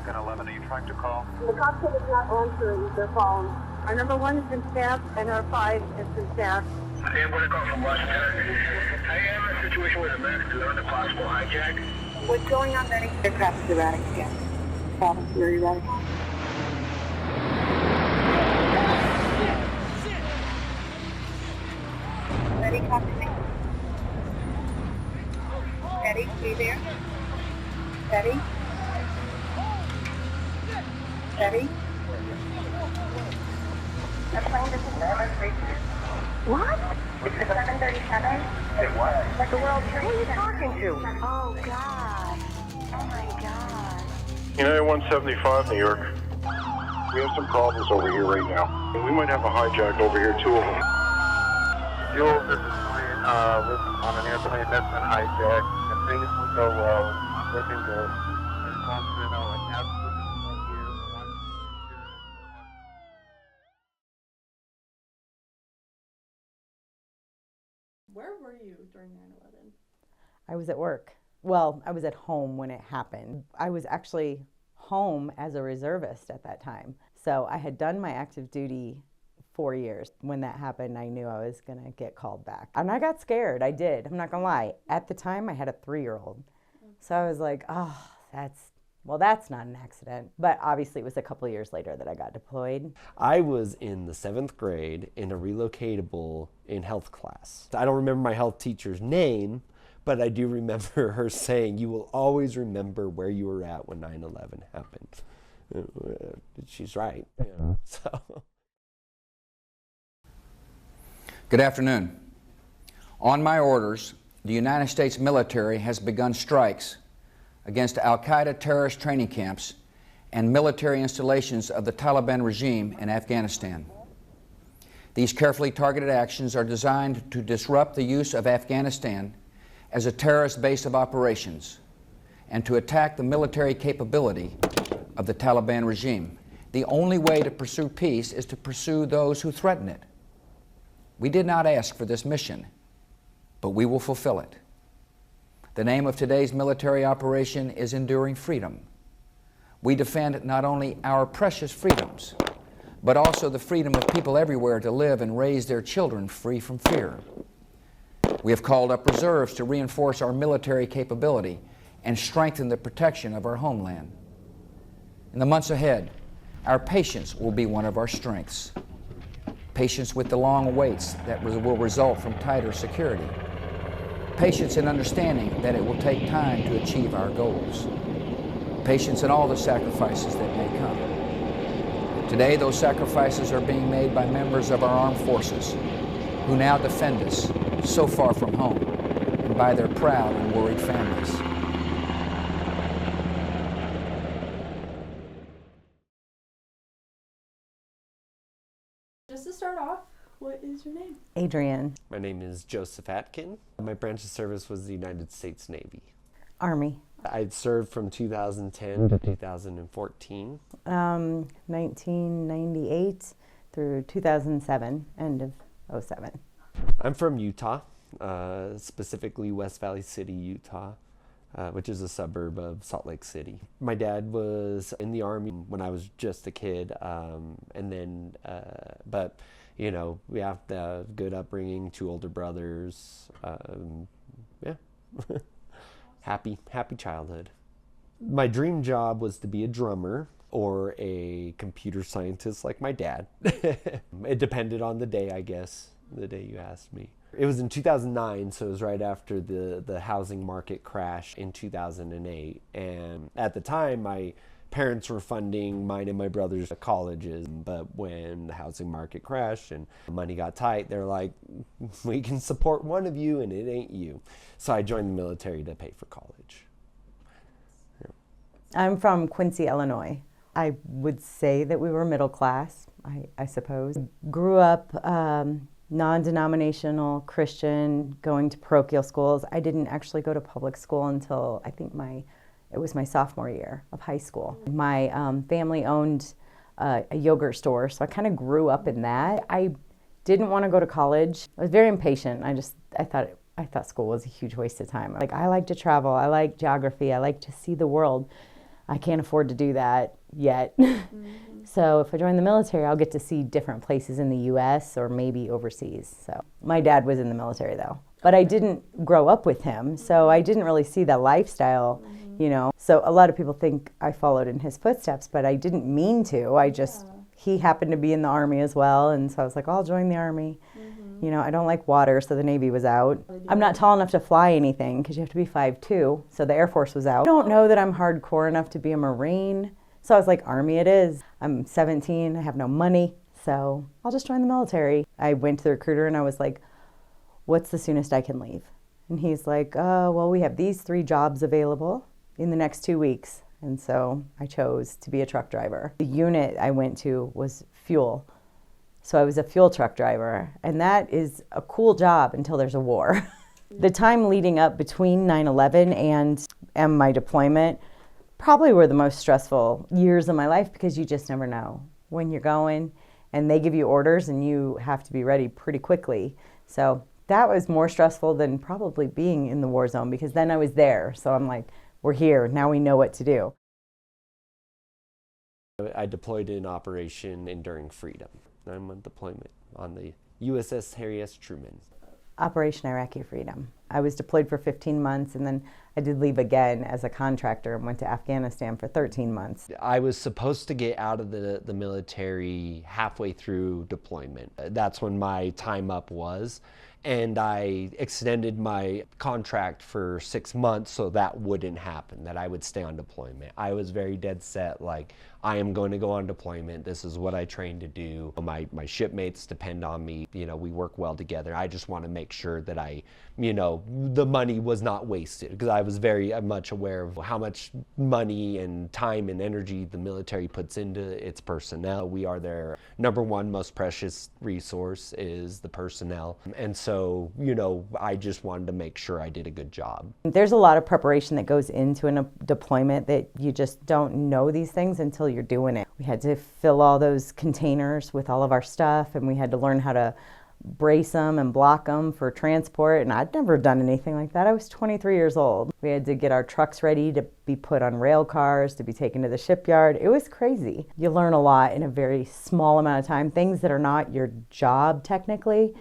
1011, are you trying to call? The cockpit is not answering their phone. Our number 1 has been staffed, and our 5 has been staffed. Hey, I'm going to call from Washington. I am in a situation with American on a possible hijack. What's going on, Betty? Aircraft is erratic again. Problem, very erratic. Betty, talk to me. Betty, are you there? Betty? Betty? The plane doesn't know. What? It's a 737. Like the World Trade. Who are you talking to? Oh, God. Oh, my God. United 175, New York. We have some problems over here right now. We might have a hijack over here, 2 of them. Fuel, this is plane, on an airplane that's been hijacked. If things will go well, looking good. I just want you to know I absolutely love you. Where were you during 9/11? I was at work. Well, I was at home when it happened. I was actually home as a reservist at that time. So I had done my active duty 4 years. When that happened, I knew I was going to get called back. And I got scared. I did. I'm not going to lie. At the time, I had a 3-year-old. So I was like, oh, that's not an accident. But obviously, it was a couple of years later that I got deployed. I was in the 7th grade in a relocatable in health class. I don't remember my health teacher's name, but I do remember her saying, you will always remember where you were at when 9/11 happened. She's right. Yeah. So. Good afternoon. On my orders, the United States military has begun strikes against al-Qaeda terrorist training camps and military installations of the Taliban regime in Afghanistan. These carefully targeted actions are designed to disrupt the use of Afghanistan as a terrorist base of operations and to attack the military capability of the Taliban regime. The only way to pursue peace is to pursue those who threaten it. We did not ask for this mission, but we will fulfill it. The name of today's military operation is Enduring Freedom. We defend not only our precious freedoms, but also the freedom of people everywhere to live and raise their children free from fear. We have called up reserves to reinforce our military capability and strengthen the protection of our homeland. In the months ahead, our patience will be one of our strengths. Patience with the long waits that will result from tighter security. Patience in understanding that it will take time to achieve our goals. Patience in all the sacrifices that may come. Today, those sacrifices are being made by members of our armed forces who now defend us so far from home, and by their proud and worried families. Just to start off, what is your name? Adrian. My name is Joseph Atkin. My branch of service was the United States Navy. Army. I'd served from 2010 to 2014. 1998 through 2007, end of 07. I'm from Utah, specifically West Valley City, Utah, which is a suburb of Salt Lake City. My dad was in the Army when I was just a kid, but you know, we have the good upbringing, 2 older brothers, yeah. Happy childhood. My dream job was to be a drummer or a computer scientist like my dad. It depended on the day, I guess, the day you asked me. It was in 2009, so it was right after the housing market crash in 2008. And at the time, my parents were funding mine and my brother's colleges. But when the housing market crashed and money got tight, they're like, we can support one of you and it ain't you. So I joined the military to pay for college. Yeah. I'm from Quincy, Illinois. I would say that we were middle class, I suppose. Grew up non-denominational Christian, going to parochial schools. I didn't actually go to public school until I think it was my sophomore year of high school. My family owned a yogurt store, so I kind of grew up in that. I didn't want to go to college. I was very impatient. I thought school was a huge waste of time. Like, I like to travel, I like geography, I like to see the world. I can't afford to do that yet. So if I join the military, I'll get to see different places in the U.S. or maybe overseas. So my dad was in the military though, but I didn't grow up with him, so I didn't really see that lifestyle, you know. So a lot of people think I followed in his footsteps, but I didn't mean to. I just, he happened to be in the Army as well, and so I was like, I'll join the Army. You know, I don't like water, so the Navy was out. I'm not tall enough to fly anything because you have to be 5'2", so the Air Force was out. I don't know that I'm hardcore enough to be a Marine, so I was like, Army it is. I'm 17, I have no money, so I'll just join the military. I went to the recruiter and I was like, what's the soonest I can leave? And he's like, oh, well, we have these 3 jobs available in the next 2 weeks. And so I chose to be a truck driver. The unit I went to was fuel. So I was a fuel truck driver, and that is a cool job until there's a war. The time leading up between 9/11 and my deployment probably were the most stressful years of my life, because you just never know when you're going, and they give you orders and you have to be ready pretty quickly. So that was more stressful than probably being in the war zone, because then I was there. So I'm like, we're here, now we know what to do. I deployed in Operation Enduring Freedom. I'm on deployment on the USS Harry S. Truman. Operation Iraqi Freedom. I was deployed for 15 months, and then I did leave again as a contractor and went to Afghanistan for 13 months. I was supposed to get out of the military halfway through deployment. That's when my time up was. And I extended my contract for 6 months so that wouldn't happen, that I would stay on deployment. I was very dead set, like, I am going to go on deployment. This is what I trained to do. My shipmates depend on me. You know, we work well together. I just want to make sure that the money was not wasted, because I was very much aware of how much money and time and energy the military puts into its personnel. We are their number one most precious resource is the personnel. And so, I just wanted to make sure I did a good job. There's a lot of preparation that goes into a deployment that you just don't know these things until you're doing it. We had to fill all those containers with all of our stuff, and we had to learn how to brace them and block them for transport, and I'd never done anything like that. I was 23 years old. We had to get our trucks ready to be put on rail cars, to be taken to the shipyard. It was crazy. You learn a lot in a very small amount of time, things that are not your job technically,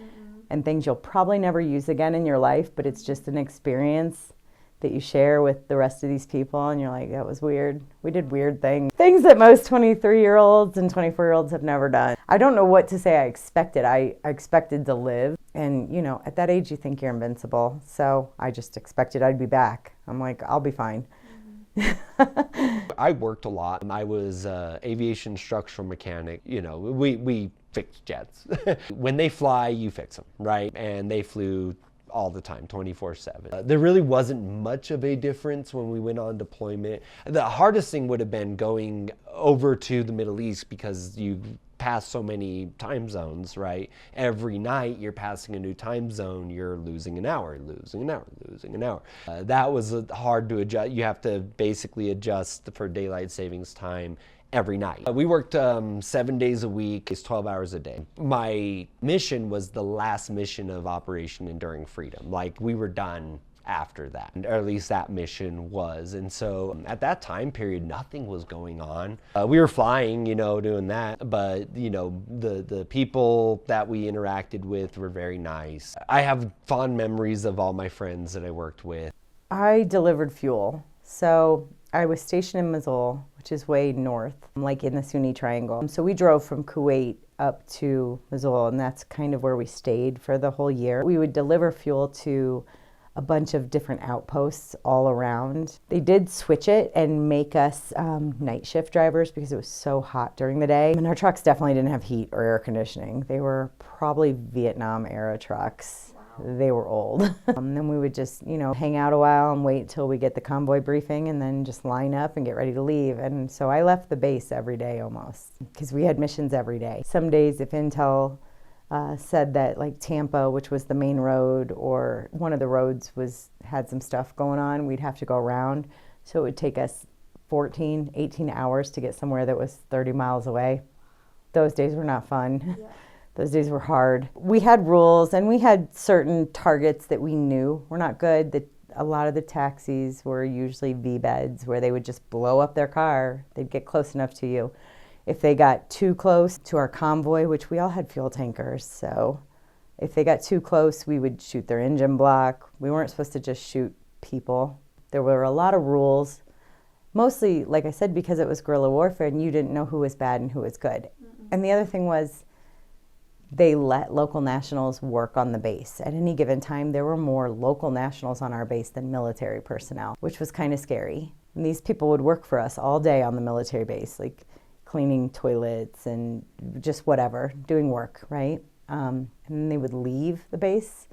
and things you'll probably never use again in your life, but it's just an experience that you share with the rest of these people, and you're like, that was weird. We did weird things. Things that most 23-year-olds and 24-year-olds have never done. I don't know what to say I expected. I expected to live, and at that age you think you're invincible, so I just expected I'd be back. I'm like, I'll be fine. I worked a lot. I was aviation structural mechanic. We fixed jets. When they fly, you fix them, right? And they flew all the time, 24/7. There really wasn't much of a difference when we went on deployment. The hardest thing would have been going over to the Middle East, because you pass so many time zones, right? Every night you're passing a new time zone, you're losing an hour, losing an hour, losing an hour. That was hard to adjust. You have to basically adjust for daylight savings time every night. We worked 7 days a week, it's 12 hours a day. My mission was the last mission of Operation Enduring Freedom. Like, we were done after that, or at least that mission was. And so at that time period, nothing was going on. We were flying, doing that, but the people that we interacted with were very nice. I have fond memories of all my friends that I worked with. I delivered fuel. So I was stationed in Mosul, which is way north, like in the Sunni Triangle. So we drove from Kuwait up to Mosul, and that's kind of where we stayed for the whole year. We would deliver fuel to a bunch of different outposts all around. They did switch it and make us night shift drivers because it was so hot during the day. And our trucks definitely didn't have heat or air conditioning. They were probably Vietnam era trucks. They were old. Then we would just, hang out a while and wait till we get the convoy briefing, and then just line up and get ready to leave. And so I left the base every day almost, because we had missions every day. Some days if intel said that like Tampa, which was the main road, or one of the roads had some stuff going on, we'd have to go around. So it would take us 14, 18 hours to get somewhere that was 30 miles away. Those days were not fun. Yeah. Those days were hard. We had rules, and we had certain targets that we knew were not good, that a lot of the taxis were usually V-beds where they would just blow up their car. They'd get close enough to you. If they got too close to our convoy, which we all had fuel tankers, so if they got too close, we would shoot their engine block. We weren't supposed to just shoot people. There were a lot of rules, mostly, like I said, because it was guerrilla warfare and you didn't know who was bad and who was good. And the other thing was they let local nationals work on the base. At any given time, there were more local nationals on our base than military personnel, which was kind of scary. And these people would work for us all day on the military base, like cleaning toilets and just whatever, doing work, right? And then they would leave the base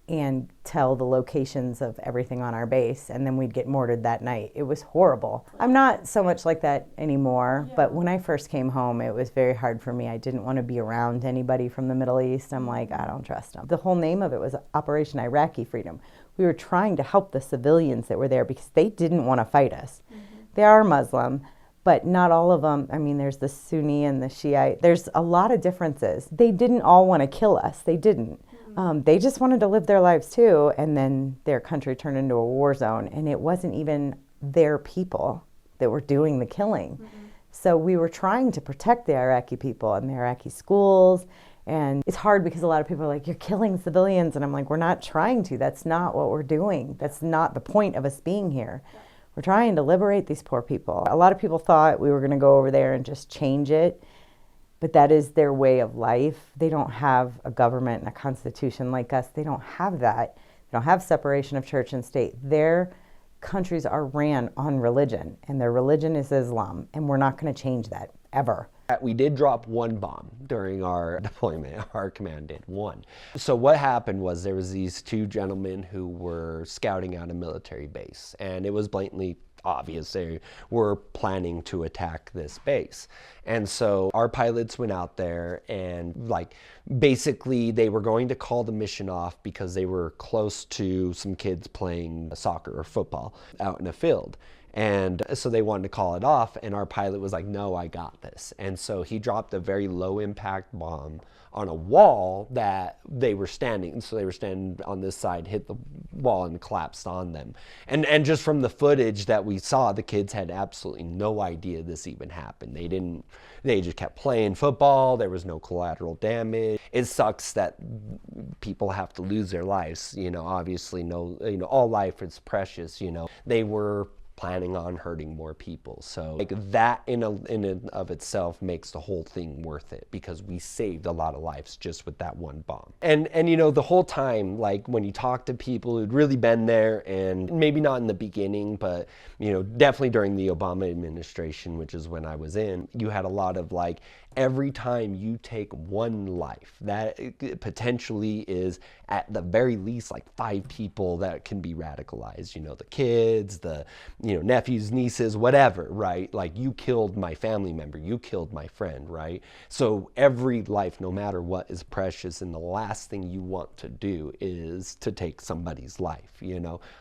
and tell the locations of everything on our base, and then we'd get mortared that night. It was horrible. I'm not so much like that anymore, but when I first came home, it was very hard for me. I didn't want to be around anybody from the Middle East. I'm like, I don't trust them. The whole name of it was Operation Iraqi Freedom. We were trying to help the civilians that were there because they didn't want to fight us. They are Muslim, but not all of them. I mean, there's the Sunni and the Shiite. There's a lot of differences. They didn't all want to kill us. They didn't. They just wanted to live their lives too, and then their country turned into a war zone, and it wasn't even their people that were doing the killing. So we were trying to protect the Iraqi people and the Iraqi schools, and it's hard because a lot of people are like, you're killing civilians, and I'm like, we're not trying to. That's not what we're doing. That's not the point of us being here. We're trying to liberate these poor people. A lot of people thought we were going to go over there and just change it, but that is their way of life. They don't have a government and a constitution like us. They don't have that. They don't have separation of church and state. Their countries are ran on religion, and their religion is Islam, and we're not going to change that, ever. We did drop one bomb during our deployment. Our command did, one. So what happened was there was these two gentlemen who were scouting out a military base, and it was blatantly obvious they were planning to attack this base. And so our pilots went out there and basically they were going to call the mission off because they were close to some kids playing soccer or football out in a field. And so they wanted to call it off, and our pilot was like, no, I got this. And so he dropped a very low impact bomb on a wall that they were standing. So they were standing on this side, hit the wall and collapsed on them. And just from the footage that we saw, the kids had absolutely no idea this even happened. They just kept playing football. There was no collateral damage. It sucks that people have to lose their lives. Obviously all life is precious, They were planning on hurting more people. So that in and of itself makes the whole thing worth it, because we saved a lot of lives just with that one bomb. And the whole time, when you talk to people who'd really been there, and maybe not in the beginning, but definitely during the Obama administration, which is when I was in, you had a lot of every time you take one life, that potentially is at the very least 5 people that can be radicalized. The kids, the nephews, nieces, whatever, right? You killed my family member, you killed my friend, right? So every life, no matter what, is precious, and the last thing you want to do is to take somebody's life.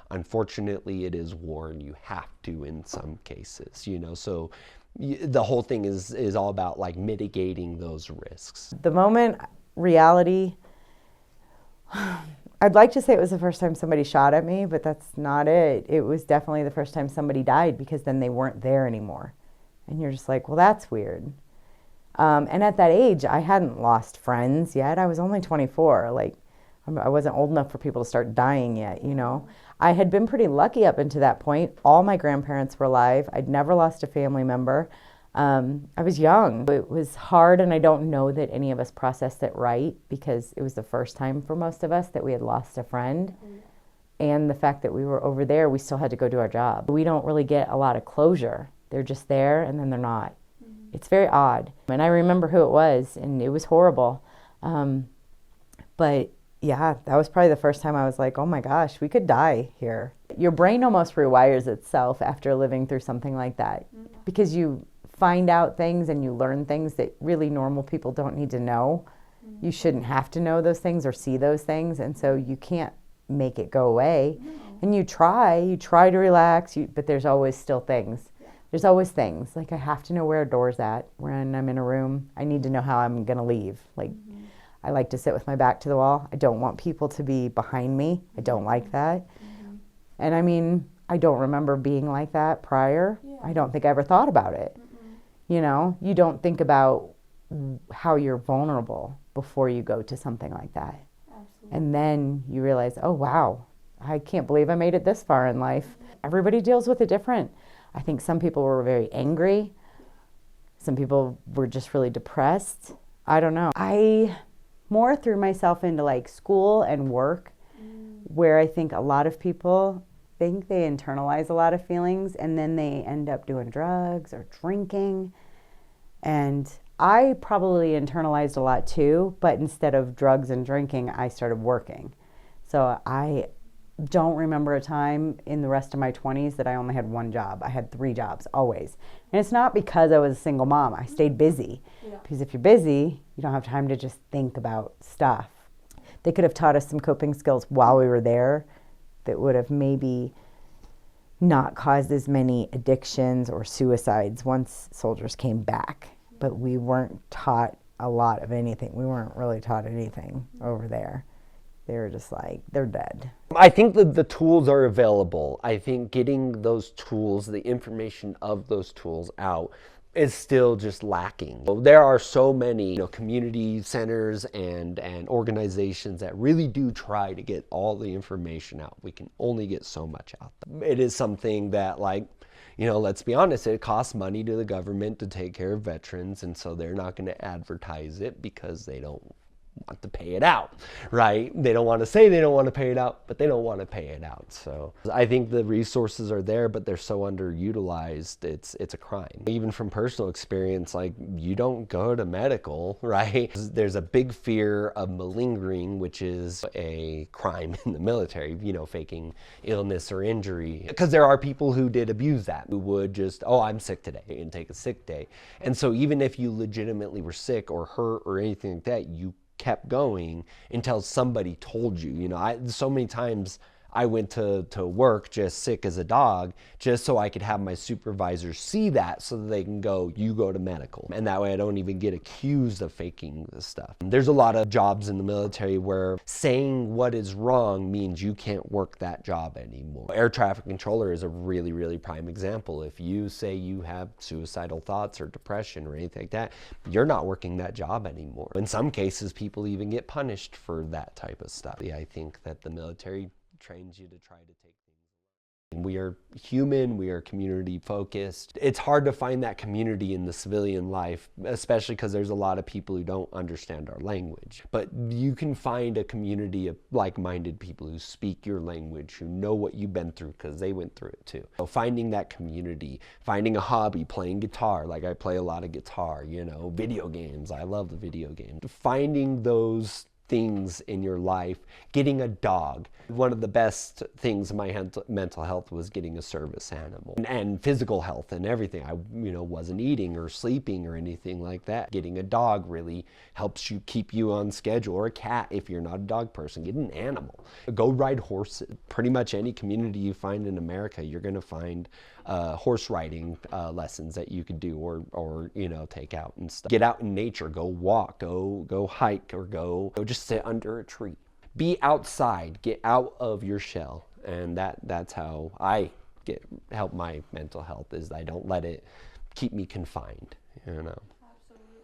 Unfortunately, it is war, and you have to in some cases. So the whole thing is all about mitigating those risks. The moment reality, I'd like to say it was the first time somebody shot at me, but that's not it. It was definitely the first time somebody died, because then they weren't there anymore. And you're just like, well, that's weird. And at that age, I hadn't lost friends yet. I was only 24. I wasn't old enough for people to start dying yet, I had been pretty lucky up until that point. All my grandparents were alive. I'd never lost a family member. I was young. It was hard, and I don't know that any of us processed it right, because it was the first time for most of us that we had lost a friend. And the fact that we were over there, we still had to go do our job. We don't really get a lot of closure. They're just there, and then they're not. It's very odd. And I remember who it was, and it was horrible. But yeah, that was probably the first time I was like, oh my gosh, we could die here. Your brain almost rewires itself after living through something like that, because you find out things and you learn things that really normal people don't need to know. You shouldn't have to know those things or see those things, and so you can't make it go away. And you try to relax, but there's always still things. There's always things. I have to know where a door's at. When I'm in a room, I need to know how I'm gonna leave. I like to sit with my back to the wall. I don't want people to be behind me. I don't like that. And I mean, I don't remember being like that prior. Yeah. I don't think I ever thought about it. You know, you don't think about how you're vulnerable before you go to something like that. Absolutely. And then you realize, oh, wow, I can't believe I made it this far in life. Everybody deals with it different. I think some people were very angry. Some people were just really depressed. I don't know. I more threw myself into like school and work, where I think a lot of people think they internalize a lot of feelings and then they end up doing drugs or drinking. And I probably internalized a lot too, but instead of drugs and drinking, I started working. So I don't remember a time in the rest of my 20s that I only had one job. I had 3 jobs, always. And it's not because I was a single mom. I stayed busy. Yeah. Because if you're busy, you don't have time to just think about stuff. They could have taught us some coping skills while we were there that would have maybe not caused as many addictions or suicides once soldiers came back. But we weren't taught a lot of anything. We weren't really taught anything over there. They were just like, they're dead. I think that the tools are available. I think getting those tools, the information of those tools out is still just lacking. There are so many community centers and organizations that really do try to get all the information out. We can only get so much out. It is something that, like, let's be honest, it costs money to the government to take care of veterans, and so they're not going to advertise it because they don't want to pay it out, right? They don't want to say they don't want to pay it out, but they don't want to pay it out. So I think the resources are there, but they're so underutilized, it's a crime. Even from personal experience, like, you don't go to medical, right? There's a big fear of malingering, which is a crime in the military, faking illness or injury. Because there are people who did abuse that, who would just, oh, I'm sick today, and take a sick day. And so even if you legitimately were sick or hurt or anything like that, you kept going until somebody told you. So many times I went to work just sick as a dog, just so I could have my supervisors see that, so that they can go, you go to medical. And that way I don't even get accused of faking this stuff. There's a lot of jobs in the military where saying what is wrong means you can't work that job anymore. Air traffic controller is a really, really prime example. If you say you have suicidal thoughts or depression or anything like that, you're not working that job anymore. In some cases, people even get punished for that type of stuff. I think that the military trains you to try to take things. We are human, we are community focused. It's hard to find that community in the civilian life, especially because there's a lot of people who don't understand our language. But you can find a community of like-minded people who speak your language, who know what you've been through because they went through it too. So finding that community, finding a hobby, playing guitar, like I play a lot of guitar, video games, I love the video games. Finding those things in your life, getting a dog. One of the best things in my mental health was getting a service animal, and physical health and everything. I wasn't eating or sleeping or anything like that. Getting a dog really helps you keep you on schedule, or a cat if you're not a dog person. Get an animal. Go ride horses. Pretty much any community you find in America, you're going to find horse riding lessons that you could do, or take out and stuff. Get out in nature. Go walk. Go hike, or go just sit under a tree. Be outside. Get out of your shell, and that's how I help my mental health. Is I don't let it keep me confined. Absolutely.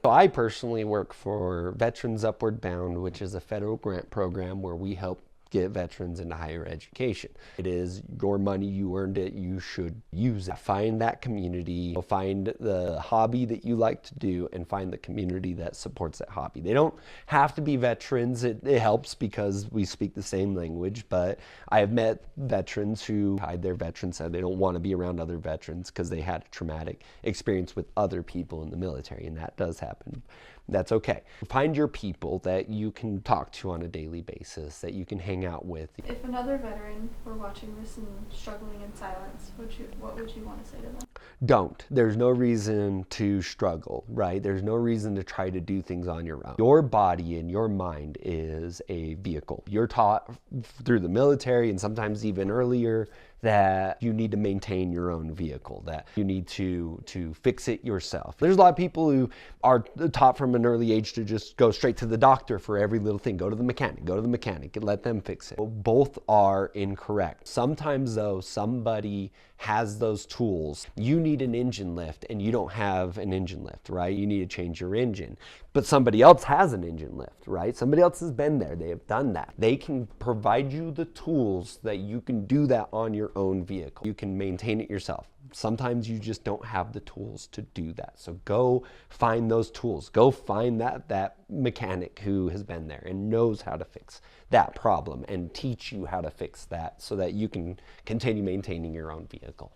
So I personally work for Veterans Upward Bound, which is a federal grant program where we help get veterans into higher education. It is your money, you earned it, you should use it. Find that community, find the hobby that you like to do, and find the community that supports that hobby. They don't have to be veterans. It helps because we speak the same language, but I have met veterans who hide their veterans, said they don't want to be around other veterans because they had a traumatic experience with other people in the military, and that does happen. That's okay. Find your people that you can talk to on a daily basis, that you can hang out with. If another veteran were watching this and struggling in silence, what would you want to say to them? Don't. There's no reason to struggle, right? There's no reason to try to do things on your own. Your body and your mind is a vehicle. You're taught through the military, and sometimes even earlier, that you need to maintain your own vehicle, that you need to fix it yourself. There's a lot of people who are taught from an early age to just go straight to the doctor for every little thing. Go to the mechanic and let them fix it. Both are incorrect. Sometimes though, somebody has those tools. You need an engine lift and you don't have an engine lift, right? You need to change your engine. But somebody else has an engine lift, right? Somebody else has been there. They have done that. They can provide you the tools that you can do that on your own vehicle. You can maintain it yourself. Sometimes you just don't have the tools to do that. So go find those tools. Go find that mechanic who has been there and knows how to fix that problem and teach you how to fix that so that you can continue maintaining your own vehicle.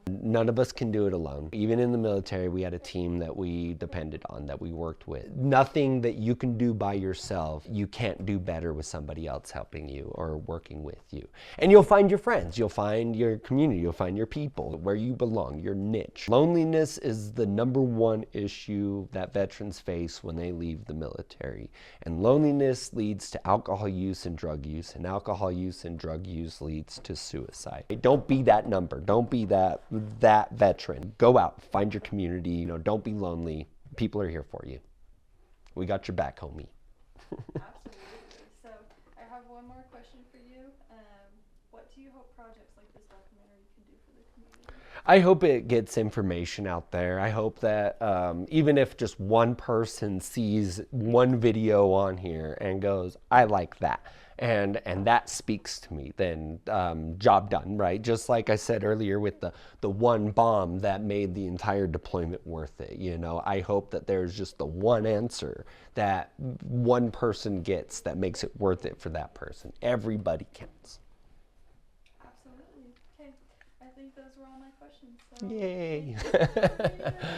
None of us can do it alone. Even in the military, we had a team that we depended on, that we worked with. Nothing that you can do by yourself, you can't do better with somebody else helping you or working with you. And you'll find your friends, you'll find your community, you'll find your people, where you belong, your niche. Loneliness is the #1 issue that veterans face when they leave the military. And loneliness leads to alcohol use and drug use, and alcohol use and drug use leads to suicide. Don't be that number. Don't be that veteran. Go out, find your community, don't be lonely. People are here for you. We got your back, homie. Absolutely. So I have one more question for you. What do you hope projects like this documentary can do for the community? I hope it gets information out there. I hope that even if just one person sees one video on here and goes, I like that, and that speaks to me, then job done, right? Just like I said earlier with the one bomb that made the entire deployment worth it. I hope that there's just the one answer that one person gets that makes it worth it for that person. Everybody counts. Absolutely. Okay. I think those were all my questions. So Yay.